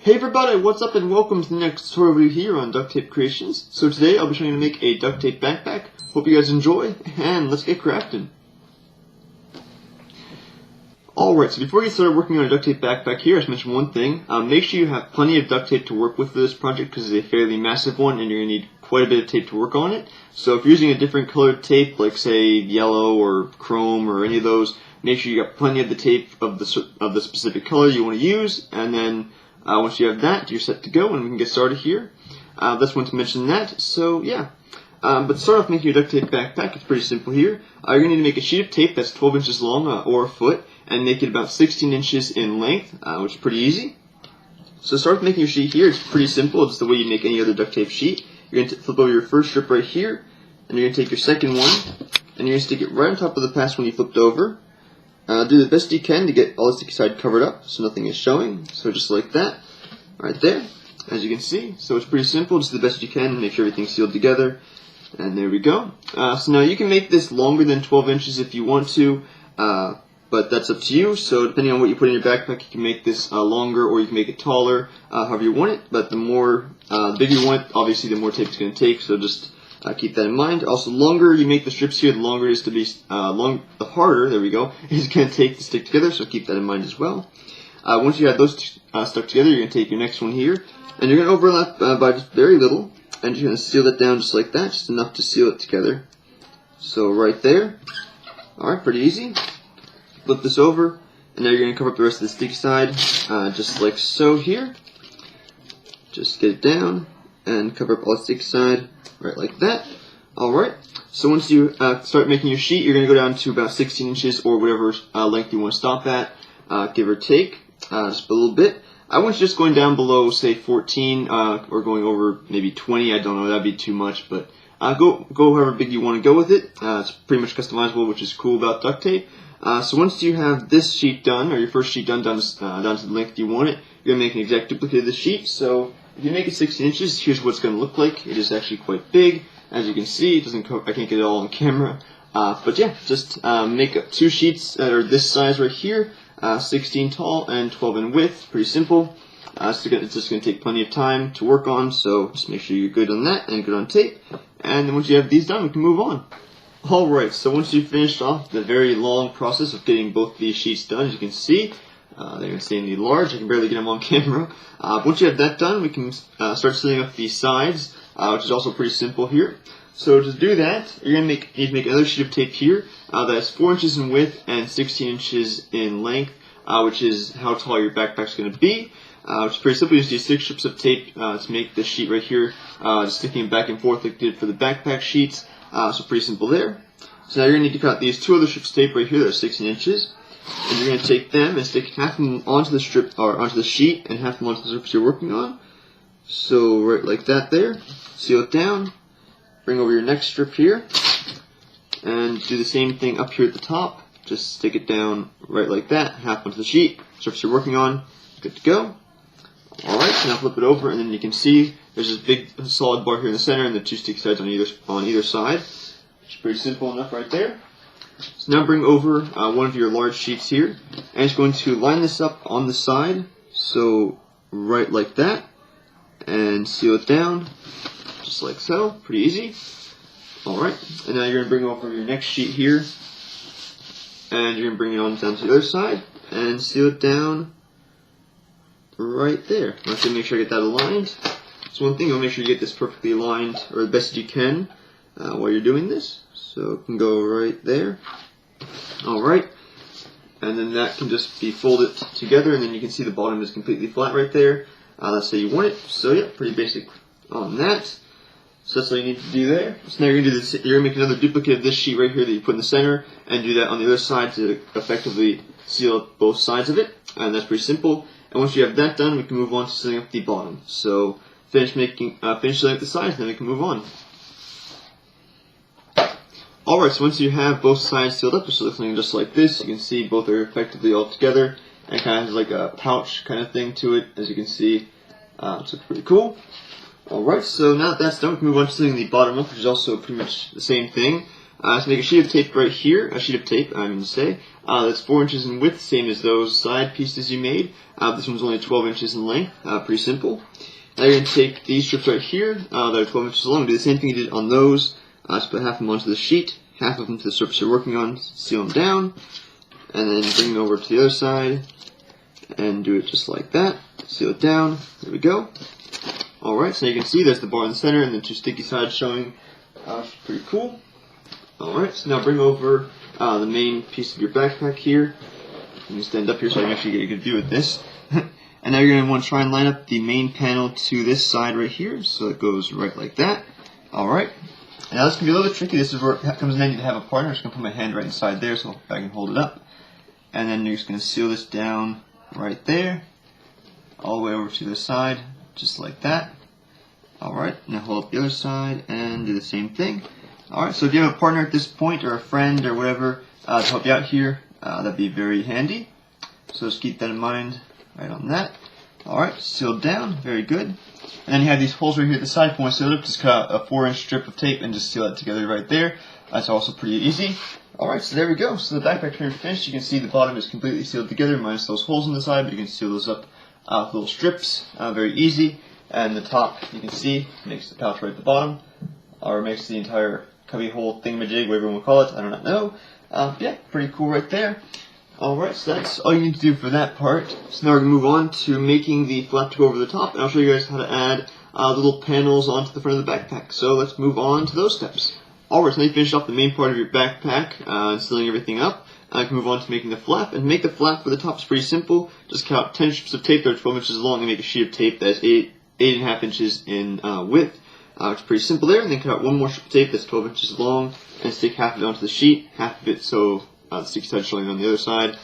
Hey everybody, what's up and welcome to the next tutorial video here on Duct Tape Creations. So today I'll be showing you how to make a duct tape backpack. Hope you guys enjoy, and let's get crafting. Alright, so before you start working on a duct tape backpack here, I should mention one thing. Make sure you have plenty of duct tape to work with for this project because it's a fairly massive one and you're going to need quite a bit of tape to work on it. So if you're using a different colored tape, like say yellow or chrome or any of those, make sure you got plenty of the tape of the specific color you want to use, and then once you have that, you're set to go and we can get started here. That's one to mention that, so yeah. But to start off making your duct tape backpack, it's pretty simple here. You're going to need to make a sheet of tape that's 12 inches long or a foot and make it about 16 inches in length, which is pretty easy. So to start with making your sheet here, it's pretty simple. It's the way you make any other duct tape sheet. You're going to flip over your first strip right here, and you're going to take your second one, and you're going to stick it right on top of the past one you flipped over. Do the best you can to get all the sticky side covered up so nothing is showing. So just like that, right there, as you can see. So it's pretty simple, just the best you can, make sure everything's sealed together. And there we go. So now you can make this longer than 12 inches if you want to, but that's up to you. So depending on what you put in your backpack, you can make this longer or you can make it taller, however you want it. But the bigger you want it, obviously the more tape it's going to take, so just keep that in mind. Also, the longer you make the strips here, the longer it is to be, the harder, there we go, it's going to take to stick together, so keep that in mind as well. Once you have those stuck together, you're going to take your next one here, and you're going to overlap by just very little, and you're going to seal that down just like that, just enough to seal it together. So right there. Alright, pretty easy. Flip this over, and now you're going to cover up the rest of the sticky side, just like so here. Just get it down, and cover up all the sticky side. Right like that. Alright, so once you start making your sheet, you're going to go down to about 16 inches or whatever length you want to stop at, give or take, just a little bit. I want you just going down below, say 14, or going over maybe 20, I don't know, that'd be too much, but go however big you want to go with it. It's pretty much customizable, which is cool about duct tape. So once you have this sheet done, or your first sheet done down to the length you want it, you're going to make an exact duplicate of the sheet. So if you make it 16 inches, here's what it's going to look like. It is actually quite big. As you can see, I can't get it all on camera. But yeah, just make up two sheets that are this size right here, 16 tall and 12 in width. Pretty simple. It's just going to take plenty of time to work on, so just make sure you're good on that and good on tape. And then once you have these done, we can move on. Alright, so once you've finished off the very long process of getting both these sheets done, as you can see, they're insanely large. I can barely get them on camera. Once you have that done, we can start sealing up the sides, which is also pretty simple here. So to do that, you're going to need to make another sheet of tape here that's 4 inches in width and 16 inches in length, which is how tall your backpack's going to be. Which is pretty simple. You just need 6 strips of tape to make this sheet right here, just sticking them back and forth like we did for the backpack sheets. So pretty simple there. So now you're going to need to cut these two other strips of tape right here that are 16 inches. And you're going to take them and stick half of them onto the strip, or onto the sheet, and half of them onto the strips you're working on. So right like that there. Seal it down. Bring over your next strip here, and do the same thing up here at the top. Just stick it down right like that, half onto the sheet, strips you're working on. Good to go. Alright, so now flip it over, and then you can see there's this big solid bar here in the center, and the two sticky sides on either side. Which is pretty simple enough right there. So now bring over one of your large sheets here, and it's going to line this up on the side, so right like that, and seal it down, just like so, pretty easy. Alright, and now you're going to bring over your next sheet here, and you're going to bring it on down to the other side, and seal it down right there. I have to make sure I get that aligned. So one thing, you'll make sure you get this perfectly aligned, or the best you can, while you're doing this. So it can go right there. Alright. And then that can just be folded together, and then you can see the bottom is completely flat right there. That's how you want it. So yeah, pretty basic on that. So that's all you need to do there. So now you're going to do this, you're going to make another duplicate of this sheet right here that you put in the center, and do that on the other side to effectively seal up both sides of it. And that's pretty simple. And once you have that done, we can move on to sealing up the bottom. So finish sealing up the sides, then we can move on. Alright, so once you have both sides sealed up, it's looking just like this. You can see both are effectively all together, and kind of has like a pouch kind of thing to it, as you can see. So it's pretty cool. Alright, so now that that's done, we can move on to sealing the bottom up, which is also pretty much the same thing. So make a sheet of tape right here, a sheet of tape, I mean to say, that's 4 inches in width, same as those side pieces you made. This one's only 12 inches in length, pretty simple. Now you're going to take these strips right here, that are 12 inches long, do the same thing you did on those. Just put half of them onto the sheet, half of them to the surface you're working on, seal them down, and then bring them over to the other side, and do it just like that. Seal it down, there we go. Alright, so you can see there's the bar in the center and the 2 sticky sides showing, pretty cool. Alright, so now bring over the main piece of your backpack here. Let me stand up here so I can actually get a good view of this. And now you're going to want to try and line up the main panel to this side right here, so it goes right like that. Alright. Now this can be a little bit tricky. This is where it comes in handy to have a partner. I'm just going to put my hand right inside there so I can hold it up. And then you're just going to seal this down right there, all the way over to the side, just like that. Alright, now hold up the other side and do the same thing. Alright, so if you have a partner at this point, or a friend, or whatever, to help you out here, that'd be very handy. So just keep that in mind. Right on that. Alright, sealed down, very good. And then you have these holes right here at the side. If you want to seal it up, just cut out a 4-inch strip of tape and just seal it together right there. That's also pretty easy. Alright, so there we go. So the backpack here is finished. You can see the bottom is completely sealed together, minus those holes on the side, but you can seal those up with little strips. Very easy. And the top, you can see, makes the pouch right at the bottom, or makes the entire cubby hole thingamajig, whatever you want to call it. I do not know. Yeah, pretty cool right there. Alright, so that's all you need to do for that part. So now we're going to move on to making the flap to go over the top, and I'll show you guys how to add little panels onto the front of the backpack. So let's move on to those steps. Alright, so now you finished off the main part of your backpack, and sealing everything up. I can move on to making the flap, and make the flap for the top is pretty simple. Just cut out 10 strips of tape that are 12 inches long and make a sheet of tape that's 8.5 inches in width. It's pretty simple there, and then cut out one more strip of tape that's 12 inches long, and stick half of it onto the sheet, half of it so the sticky side showing on the other side.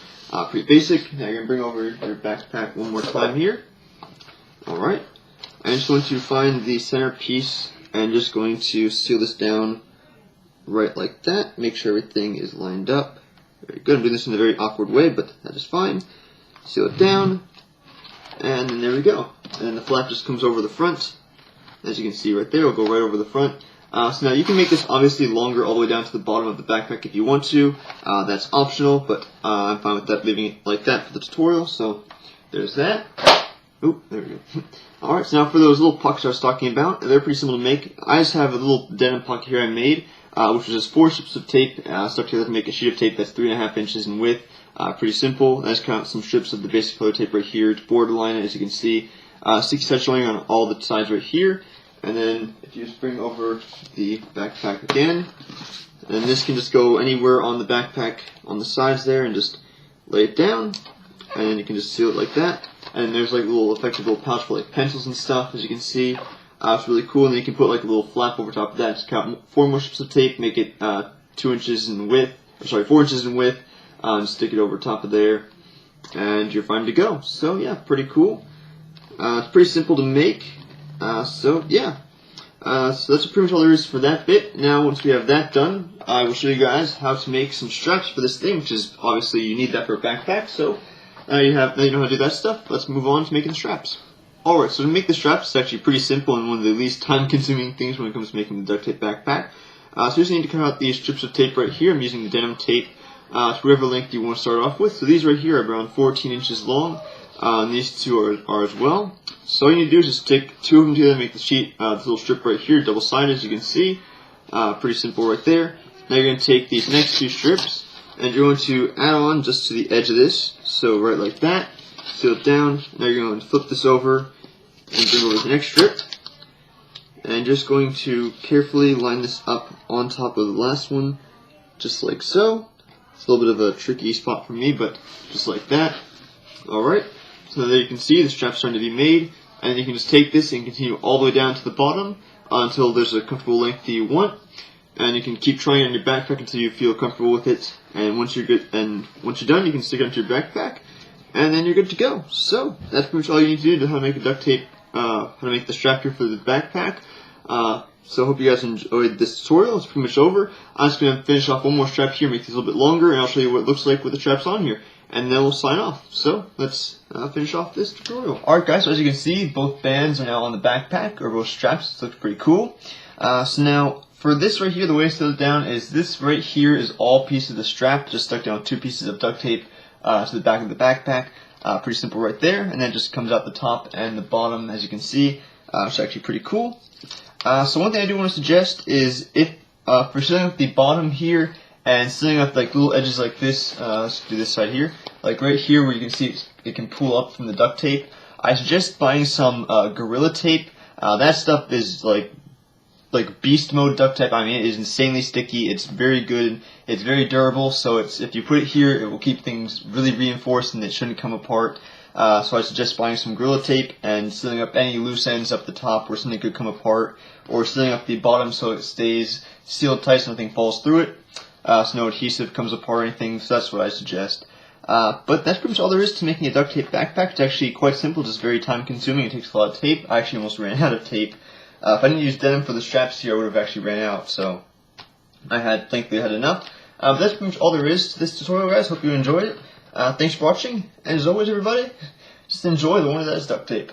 Pretty basic. Now you're going to bring over your backpack one more time here. Alright. I'm just going to find the center piece and just going to seal this down right like that. Make sure everything is lined up. Very good. I'm doing this in a very awkward way, but that is fine. Seal it down. And then there we go. And then the flap just comes over the front. As you can see right there, it'll go right over the front. So now you can make this obviously longer all the way down to the bottom of the backpack if you want to. That's optional, but I'm fine with that, leaving it like that for the tutorial. So there's that. Oop, there we go. Alright, so now for those little pockets I was talking about, they're pretty simple to make. I just have a little denim pocket here I made, which is just 4 strips of tape stuck together to make a sheet of tape that's 3.5 inches in width. Pretty simple. I just cut out some strips of the basic color tape right here to borderline it, as you can see. Sticky side showing on all the sides right here. And then if you just bring over the backpack again, and this can just go anywhere on the backpack on the sides there, and just lay it down, and then you can just seal it like that. And there's like a little effective little pouch for like pencils and stuff, as you can see. It's really cool, and then you can put like a little flap over top of that. Just cut 4 more strips of tape, make it 2 inches in width, or sorry, 4 inches in width, and stick it over top of there, and you're fine to go. So yeah, pretty cool. It's pretty simple to make. So yeah, so that's pretty much all there is for that bit. Now once we have that done, I will show you guys how to make some straps for this thing, which is obviously you need that for a backpack. So now you know how to do that stuff. Let's move on to making the straps. Alright, so to make the straps, it's actually pretty simple and one of the least time consuming things when it comes to making the duct tape backpack. So you just need to cut out these strips of tape right here. I'm using the denim tape to whatever length you want to start off with. So these right here are around 14 inches long. And these two are as well. So all you need to do is just stick 2 of them together and make the sheet, this little strip right here, double-sided, as you can see. Pretty simple right there. Now you're going to take these next 2 strips, and you're going to add on just to the edge of this. So right like that. Seal it down. Now you're going to flip this over and bring over the next strip. And just going to carefully line this up on top of the last one, just like so. It's a little bit of a tricky spot for me, but just like that. Alright. So there you can see the strap's starting to be made, and you can just take this and continue all the way down to the bottom until there's a comfortable length that you want, and you can keep trying it on your backpack until you feel comfortable with it. And once you're good, and once you're done, you can stick it onto your backpack, and then you're good to go. So that's pretty much all you need to do to how to make a duct tape, how to make the strap here for the backpack. So I hope you guys enjoyed this tutorial. It's pretty much over. I'm just going to finish off one more strap here, make these a little bit longer, and I'll show you what it looks like with the straps on here. And then we'll sign off. So let's finish off this tutorial. Alright guys, so as you can see, both bands are now on the backpack, or both straps. It looks pretty cool. So now For this right here, the way I sealed it down is this right here is all piece of the strap, just stuck down 2 pieces of duct tape to the back of the backpack. Pretty simple right there, and then it just comes out the top and the bottom, as you can see, which is actually pretty cool. So one thing I do want to suggest is if for sealing up the bottom here and sealing up like little edges like this, let's do this side here, like right here where you can see it can pull up from the duct tape, I suggest buying some Gorilla Tape. That stuff is like beast mode duct tape. I mean, it is insanely sticky. It's very good. It's very durable. So if you put it here, it will keep things really reinforced and it shouldn't come apart. So I suggest buying some Gorilla Tape and sealing up any loose ends up the top where something could come apart, or sealing up the bottom so it stays sealed tight so nothing falls through it, so no adhesive comes apart or anything. So that's what I suggest. But that's pretty much all there is to making a duct tape backpack. It's actually quite simple, just very time consuming. It takes a lot of tape. I actually almost ran out of tape. If I didn't use denim for the straps here, I would have actually ran out. So thankfully I had enough. But that's pretty much all there is to this tutorial, guys. Hope you enjoyed it. Thanks for watching, and as always, everybody, just enjoy the wonder that is duct tape.